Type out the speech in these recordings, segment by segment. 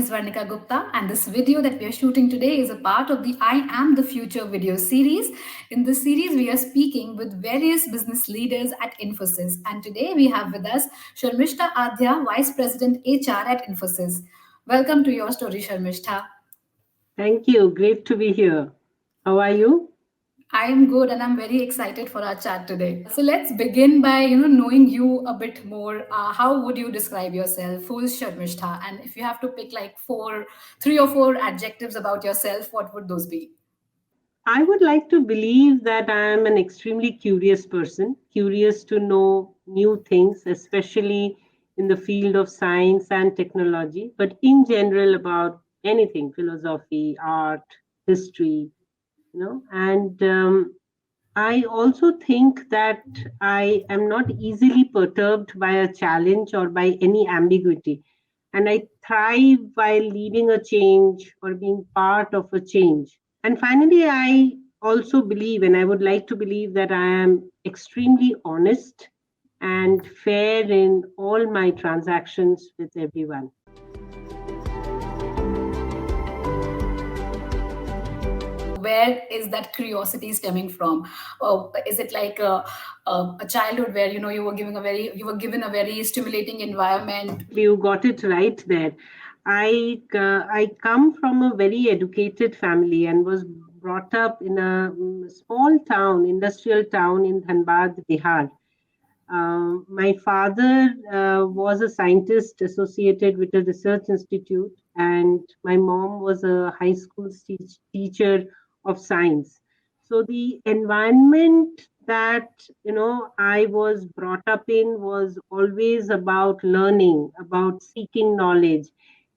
is Varnika Gupta, and this video that we are shooting today is a part of the I Am the Future video series. In this series, we are speaking with various business leaders at Infosys, and today we have with us Sharmistha Adya, Vice President HR at Infosys. Welcome to your story, Sharmistha. Thank you. Great to be here. How are you? I am good and I'm very excited for our chat today. So let's begin by knowing you a bit more. How would you describe yourself? Who is Sharmistha? And if you have to pick like three or four adjectives about yourself, what would those be? I would like to believe that I am an extremely curious person, curious to know new things, especially in the field of science and technology, but in general about anything philosophy, art, history, and I also think that I am not easily perturbed by a challenge or by any ambiguity. And I thrive while leading a change or being part of a change. And finally, I also believe, and I would like to believe, that I am extremely honest and fair in all my transactions with everyone. Where is that curiosity stemming from? Is it like a childhood where you were given a very stimulating environment? You got it right there. I come from a very educated family and was brought up in a small town, industrial town in Dhanbad, Bihar. My father was a scientist associated with a research institute, and my mom was a high school teacher of science. So the environment that I was brought up in was always about learning, about seeking knowledge,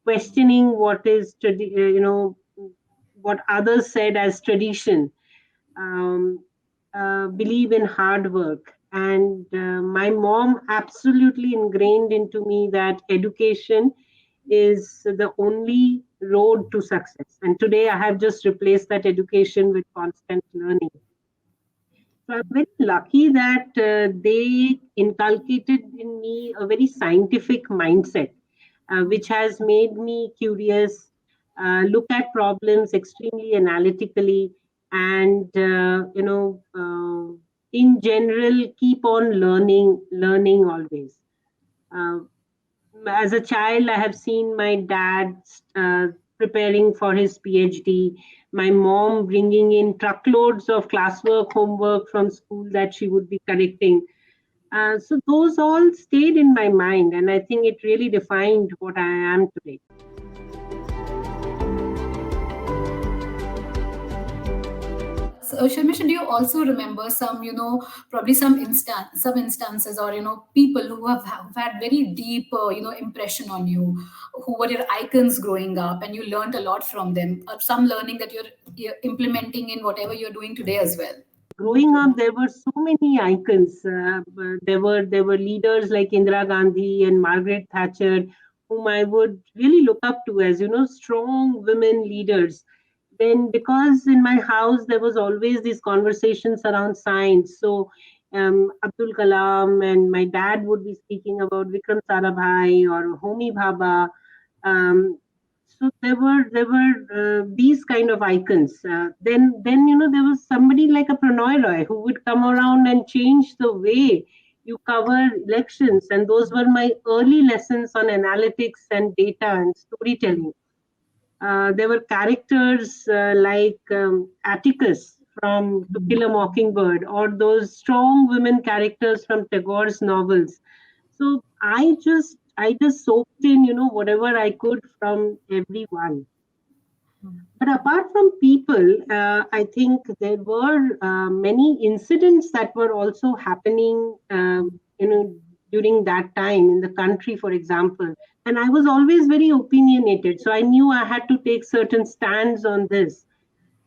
questioning what others said as tradition, um, believe in hard work. And my mom absolutely ingrained into me that education is the only road to success. And today I have just replaced that education with constant learning. So I'm very lucky that they inculcated in me a very scientific mindset, which has made me curious, look at problems extremely analytically, and in general, keep on learning always. Uh, as a child, I have seen my dad preparing for his PhD, my mom bringing in truckloads of classwork, homework from school that she would be correcting. So those all stayed in my mind, and I think it really defined what I am today. So, Sharmisha, do you also remember some, probably some instances, or people who have had very deep, impression on you, who were your icons growing up, and you learned a lot from them, or some learning that you're implementing in whatever you're doing today as well? Growing up, there were so many icons. There were leaders like Indira Gandhi and Margaret Thatcher, whom I would really look up to as strong women leaders. Then, because in my house there was always these conversations around science, so Abdul Kalam and my dad would be speaking about Vikram Sarabhai or Homi Bhabha. Um, so there were these kind of icons. Then there was somebody like a Prannoy Roy who would come around and change the way you cover elections, and those were my early lessons on analytics and data and storytelling. There were characters like Atticus from To Kill a Mockingbird, or those strong women characters from Tagore's novels. So I just soaked in whatever I could from everyone. But apart from people, I think there were many incidents that were also happening, during that time in the country, for example. And I was always very opinionated, so I knew I had to take certain stands on this.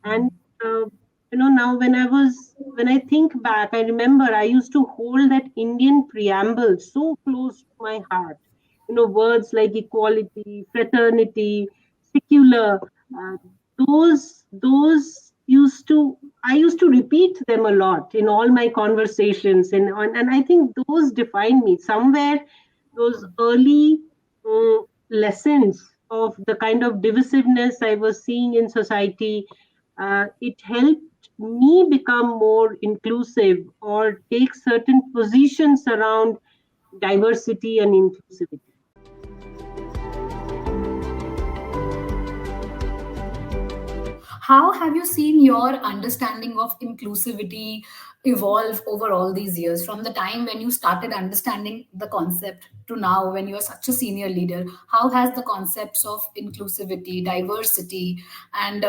And uh, now when I think back, I remember I used to hold that Indian preamble so close to my heart. Words like equality, fraternity, secular. Uh, those I used to repeat them a lot in all my conversations, and I think those define me somewhere. Those early lessons of the kind of divisiveness I was seeing in society, it helped me become more inclusive or take certain positions around diversity and inclusivity. How have you seen your understanding of inclusivity evolve over all these years, from the time when you started understanding the concept to now when you're such a senior leader? How has the concepts of inclusivity, diversity, and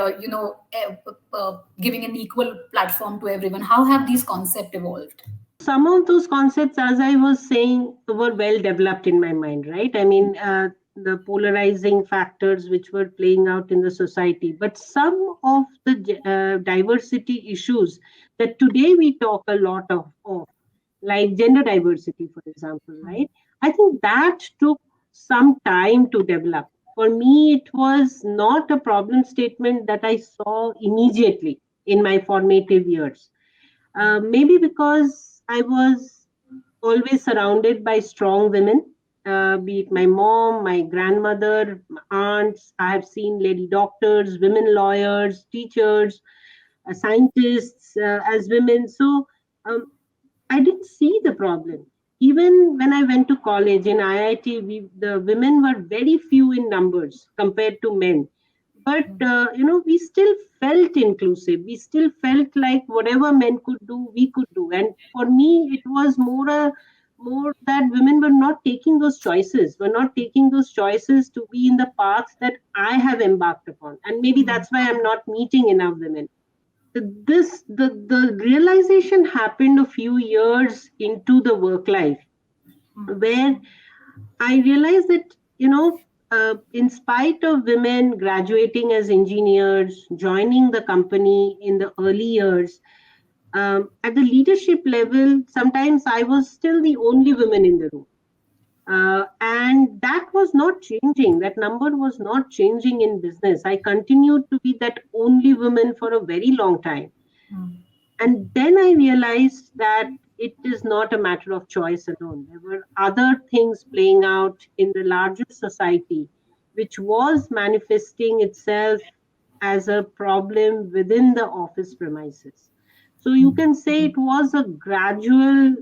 giving an equal platform to everyone, how have these concepts evolved? Some of those concepts, as I was saying, were well developed in my mind, right? I mean, the polarizing factors which were playing out in the society, but some of the diversity issues that today we talk a lot of, like gender diversity, for example, right? I think that took some time to develop. For me, it was not a problem statement that I saw immediately in my formative years. Maybe because I was always surrounded by strong women, be it my mom, my grandmother, my aunts. I have seen lady doctors, women lawyers, teachers, scientists as women. So um, I didn't see the problem. Even when I went to college in IIT, the women were very few in numbers compared to men. But we still felt inclusive. We still felt like whatever men could do, we could do. And for me, it was more that women were not taking those choices, were not taking those choices to be in the path that I have embarked upon. And maybe that's why I'm not meeting enough women. The realization happened a few years into the work life, where I realized that, in spite of women graduating as engineers, joining the company in the early years, at the leadership level, sometimes I was still the only woman in the room. And that was not changing. That number was not changing in business. I continued to be that only woman for a very long time. And then I realized that it is not a matter of choice alone. There were other things playing out in the larger society, which was manifesting itself as a problem within the office premises. So you can say it was a gradual,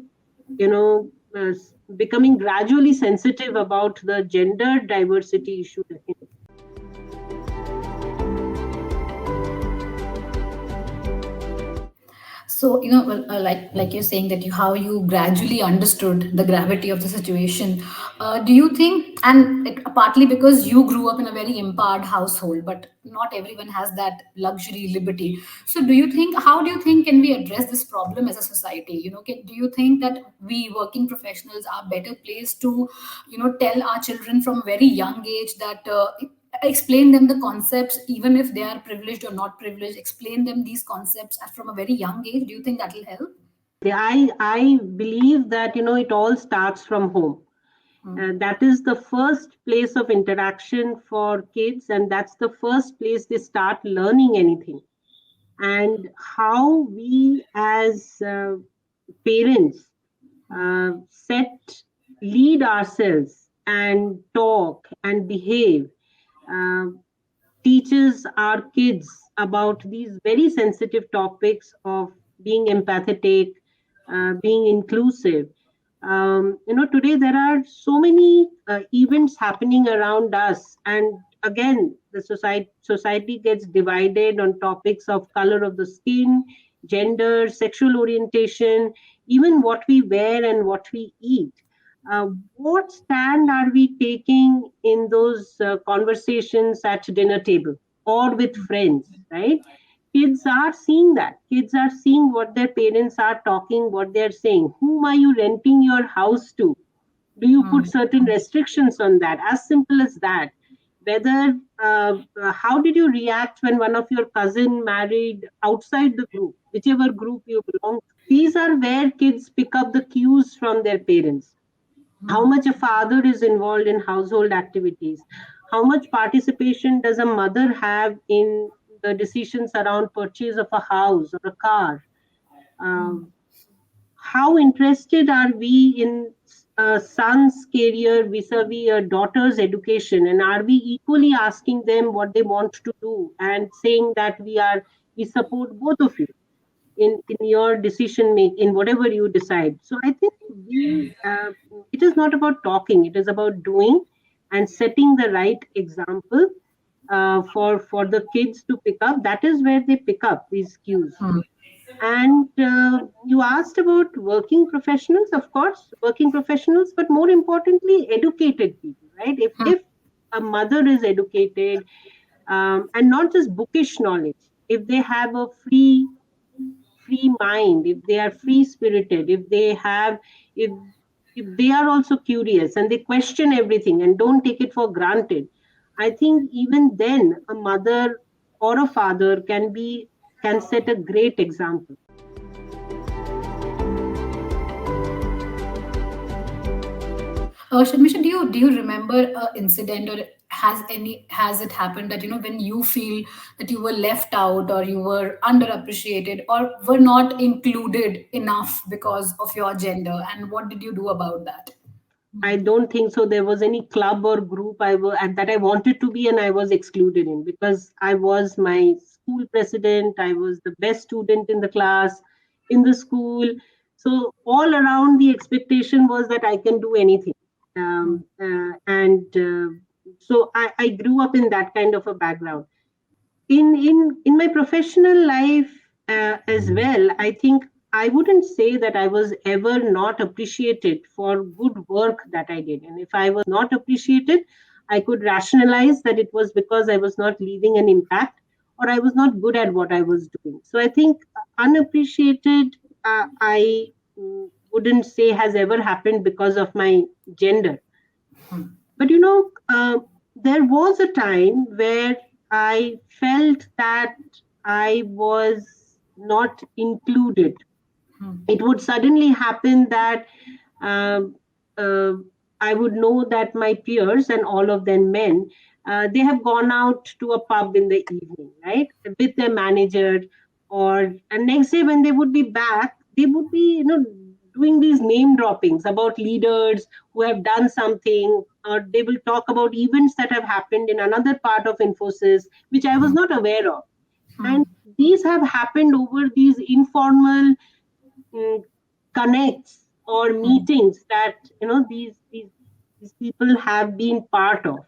becoming gradually sensitive about the gender diversity issue. So, well, like you're saying that how you gradually understood the gravity of the situation. Do you think, and partly because you grew up in a very empowered household, but not everyone has that luxury liberty. So, how do you think can we address this problem as a society? Do you think that we working professionals are better placed to, tell our children from a very young age that explain them the concepts, even if they are privileged or not privileged, explain them these concepts from a very young age? Do you think that will help? I believe that it all starts from home. That is the first place of interaction for kids, and that's the first place they start learning anything. And how we as parents set lead ourselves and talk and behave uh, teaches our kids about these very sensitive topics of being empathetic, being inclusive. Today there are so many events happening around us, and again, the society gets divided on topics of color of the skin, gender, sexual orientation, even what we wear and what we eat. What stand are we taking in those conversations at dinner table or with friends, right? Kids are seeing that. Kids are seeing what their parents are talking, what they're saying. Whom are you renting your house to? Do you put certain restrictions on that? As simple as that. Whether how did you react when one of your cousin married outside the group, whichever group you belong to? These are where kids pick up the cues from their parents. How much a father is involved in household activities, how much participation does a mother have in the decisions around purchase of a house or a car. Um, how interested are we in a son's career vis-a-vis a daughter's education, and are we equally asking them what they want to do and saying that we support both of you in your decision make in whatever you decide. So I think we it is not about talking, it is about doing and setting the right example for the kids to pick up. That is where they pick up these cues. Hmm. And you asked about working professionals, of course, working professionals, but more importantly, educated people, right? If a mother is educated, and not just bookish knowledge, if they have a free mind, if they are free spirited, if if they are also curious and they question everything and don't take it for granted, I think even then a mother or a father can set a great example. Shamisha, do you remember a incident, or has it happened that when you feel that you were left out, or you were underappreciated, or were not included enough because of your gender, and what did you do about that? I don't think so. There was any club or group that I wanted to be and I was excluded in, because I was my school president. I was the best student in the class, in the school. So all around the expectation was that I can do anything. And So I grew up in that kind of a background. In my professional life as well, I think I wouldn't say that I was ever not appreciated for good work that I did, and if I was not appreciated, I could rationalize that it was because I was not leaving an impact or I was not good at what I was doing. So I think unappreciated, I wouldn't say has ever happened because of my gender. But there was a time where I felt that I was not included. It would suddenly happen that um, uh, I would know that my peers, and all of them men, they have gone out to a pub in the evening, right, with their manager, or and next day when they would be back, they would be doing these name droppings about leaders who have done something, or they will talk about events that have happened in another part of Infosys, which I was not aware of. And these have happened over these informal mm, connects or meetings that these people have been part of.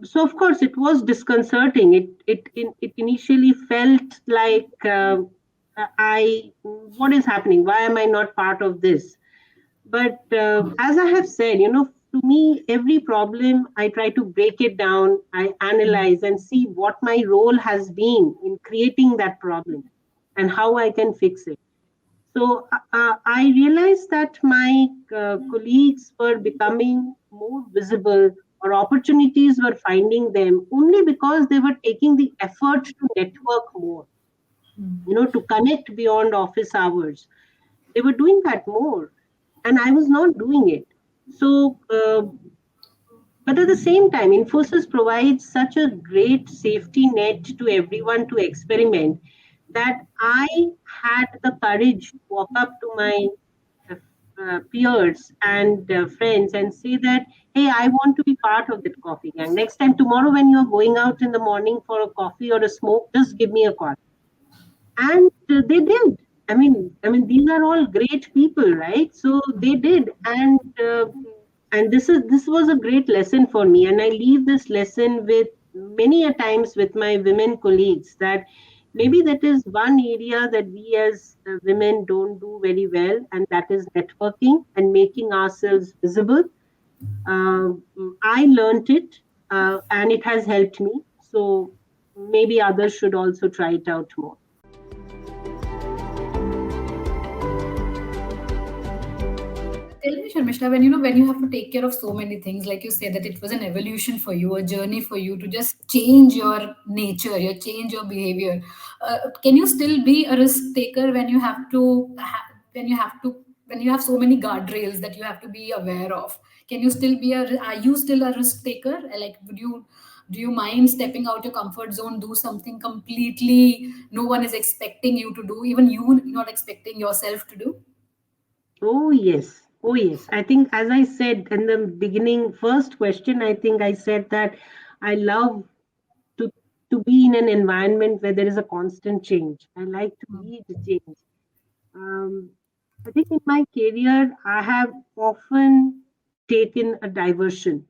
So of course it was disconcerting. It initially felt like I what is happening? Why am I not part of this? But as I have said, to me, every problem I try to break it down, I analyze and see what my role has been in creating that problem and how I can fix it. So I realized that my colleagues were becoming more visible, or opportunities were finding them only because they were taking the effort to network more, to connect beyond office hours. They were doing that more, and I was not doing it. So, but at the same time, Infosys provides such a great safety net to everyone to experiment that I had the courage to walk up to my uh, peers and friends and say that, hey, I want to be part of that coffee gang. Next time, tomorrow, when you're going out in the morning for a coffee or a smoke, just give me a call. And they did. I mean these are all great people, right? So they did. And this was a great lesson for me, and I leave this lesson with many a times with my women colleagues, that maybe that is one area that we as women don't do very well, and that is networking and making ourselves visible. um, I learned it, and it has helped me. So maybe others should also try it out more. Tell me, Sharmishna, when you have to take care of so many things, like you said, that it was an evolution for you, a journey for you to just change your nature, change your behavior. Can you still be a risk taker when you have to, when you have so many guardrails that you have to be aware of? Can you still be are you still a risk taker? Like, do you mind stepping out your comfort zone, do something completely no one is expecting you to do, even you not expecting yourself to do? Oh, yes. Oh, yes. I think, as I said in the beginning, first question, I think I said that I love to, to be in an environment where there is a constant change. I like to lead change. Um, I think in my career, I have often taken a diversion.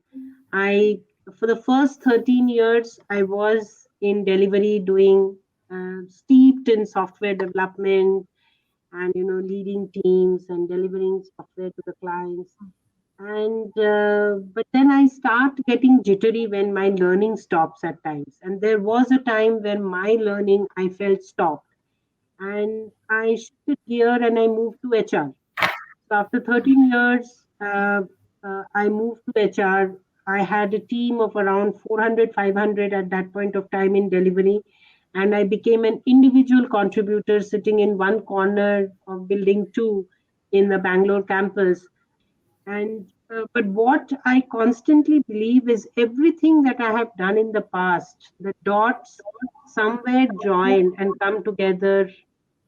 I, for the first 13 years, I was in delivery doing steeped in software development and leading teams and delivering software to the clients. And but then I start getting jittery when my learning stops at times. And there was a time when my learning I felt stopped, and I shifted gear and I moved to HR. So after 13 years, I moved to HR. I had a team of around 400, 500 at that point of time in delivery. And I became an individual contributor sitting in one corner of building two in the Bangalore campus. And but what I constantly believe is everything that I have done in the past, the dots somewhere join and come together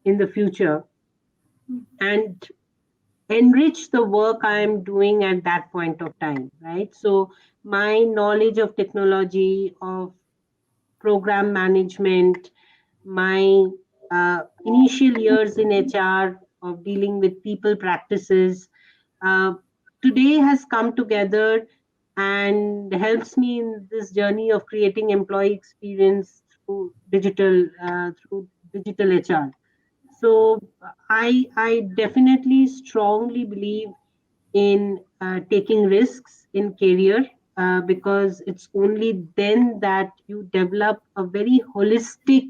in the future and enrich the work I am doing at that point of time, right? So my knowledge of technology, of program management, my initial years in HR of dealing with people practices, uh, today has come together and helps me in this journey of creating employee experience through digital HR. So I definitely strongly believe in taking risks in career, because it's only then that you develop a very holistic,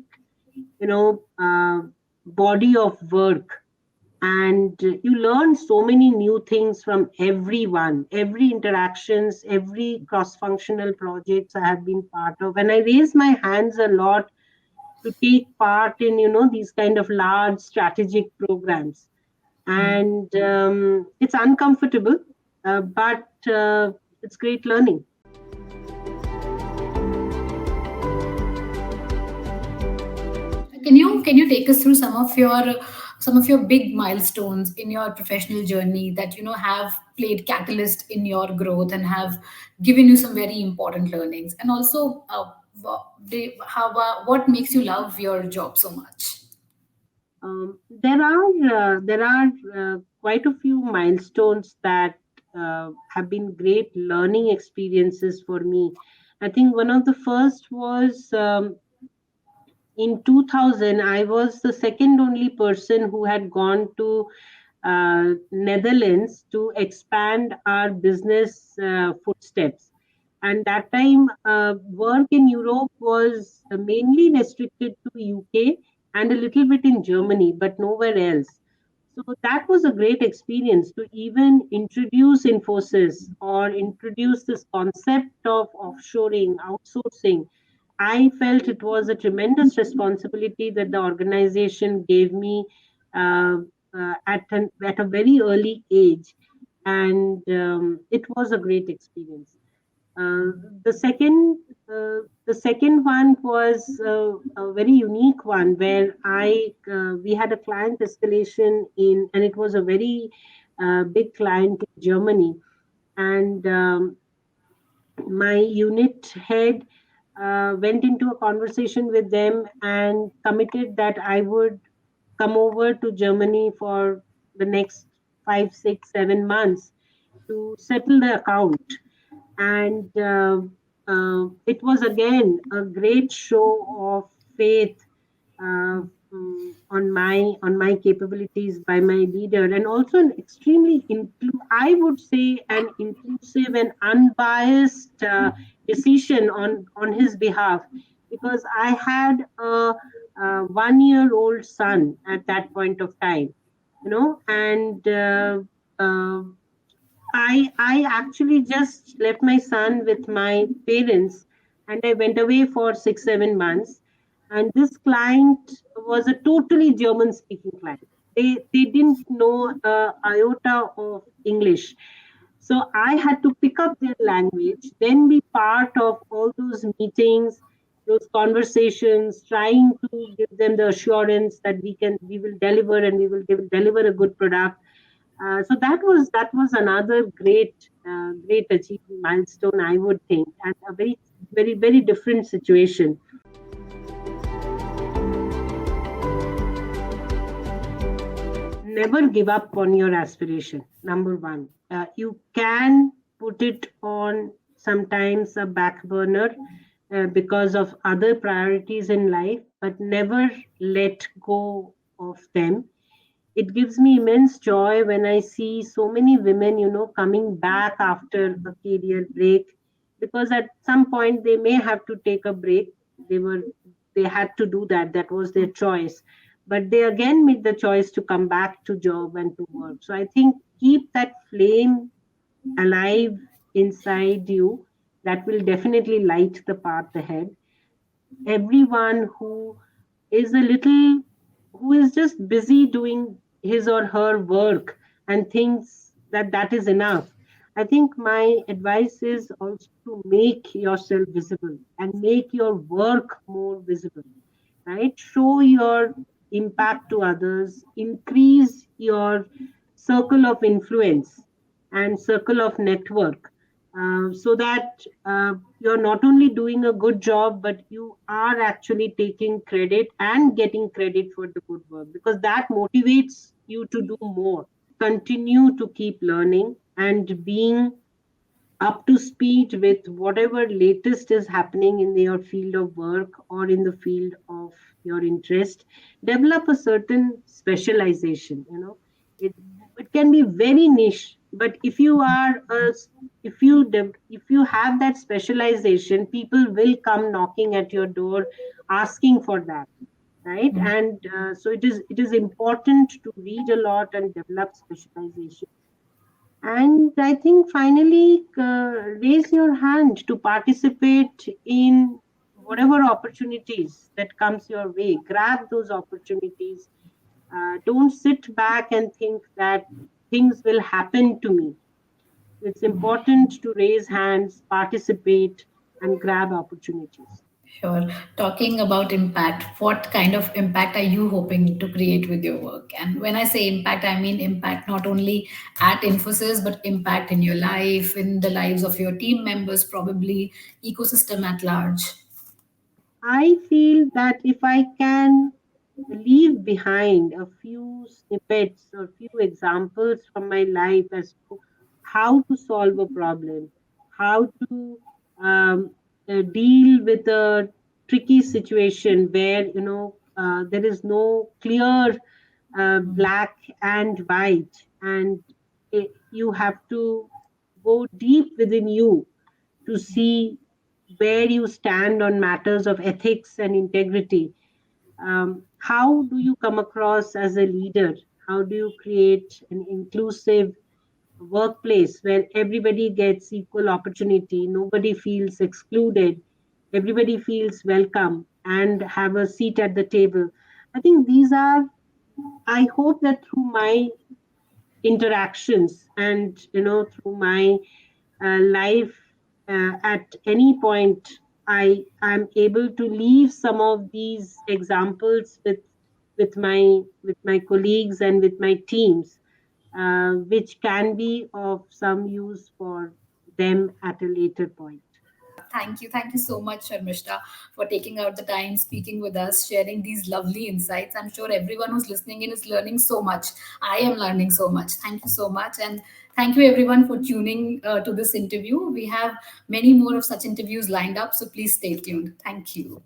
you know uh, body of work, and you learn so many new things from everyone, every interactions, every cross functional projects I have been part of. And I raise my hands a lot to take part in these kind of large strategic programs. And it's uncomfortable, but it's great learning. Can you take us through some of your big milestones in your professional journey that have played catalyst in your growth and have given you some very important learnings, and also what makes you love your job so much? There are quite a few milestones that have been great learning experiences for me. I think one of the first was, in 2000. I was the second only person who had gone to Netherlands to expand our business footsteps. And that time, work in Europe was mainly restricted to UK and a little bit in Germany, but nowhere else. So that was a great experience to even introduce Infosys or introduce this concept of offshoring, outsourcing. I felt it was a tremendous responsibility that the organization gave me uh, at a very early age, and it was a great experience. Uh, the second the second one was a very unique one where I we had a client escalation and it was a very big client in Germany, and my unit head went into a conversation with them and committed that I would come over to Germany for the next 5, 6, 7 months to settle the account. And it was again a great show of faith uh, on my capabilities by my leader, and also an extremely I would say an inclusive and unbiased decision on his behalf, because I had a 1 year old son at that point of time, and uh, I actually just left my son with my parents and I went away for 6, 7 months. And this client was a totally German speaking client. They didn't know iota of English. So I had to pick up their language, then be part of all those meetings, those conversations, trying to give them the assurance that we will deliver and we will deliver a good product. So that was another great achievement milestone, I would think, and a very different situation. Never give up on your aspiration. Number one, you can put it on sometimes a back burner because of other priorities in life, but never let go of them. It gives me immense joy when I see so many women, coming back after a career break, because at some point they may have to take a break. They were they had to do that. That was their choice. But they again made the choice to come back to job and to work. So I think keep that flame alive inside you. That will definitely light the path ahead. Everyone is a little who is just busy doing his or her work and thinks that that is enough. I think my advice is also to make yourself visible and make your work more visible, right? Show your impact to others, increase your circle of influence and circle of network, so that you're not only doing a good job, but you are actually taking credit and getting credit for the good work, because that motivates you to do more. Continue to keep learning and being up to speed with whatever latest is happening in your field of work or in the field of your interest. Develop a certain specialization. It can be very niche, but if you have that specialization, people will come knocking at your door asking for that, right? And so it is important to read a lot and develop specialization. And I think finally, raise your hand to participate in whatever opportunities that comes your way. Grab those opportunities. Don't sit back and think that things will happen to me. It's important to raise hands, participate, and grab opportunities. Sure. Talking about impact, what kind of impact are you hoping to create with your work? And when I say impact, I mean impact not only at Infosys, but impact in your life, in the lives of your team members, probably ecosystem at large. I feel that if I can leave behind a few snippets or few examples from my life as to how to solve a problem, how to deal with a tricky situation where there is no clear black and white, and you have to go deep within you to see where you stand on matters of ethics and integrity. How do you come across as a leader? How do you create an inclusive workplace where everybody gets equal opportunity, nobody feels excluded, everybody feels welcome and have a seat at the table? I think I hope that through my interactions and through my life, at any point I'm able to leave some of these examples with my colleagues and with my teams, which can be of some use for them at a later point. Thank you. Thank you so much, Sharmishta, for taking out the time, speaking with us, sharing these lovely insights. I'm sure everyone who's listening in is learning so much. I am learning so much. Thank you so much. And thank you, everyone, for tuning to this interview. We have many more of such interviews lined up, so please stay tuned. Thank you.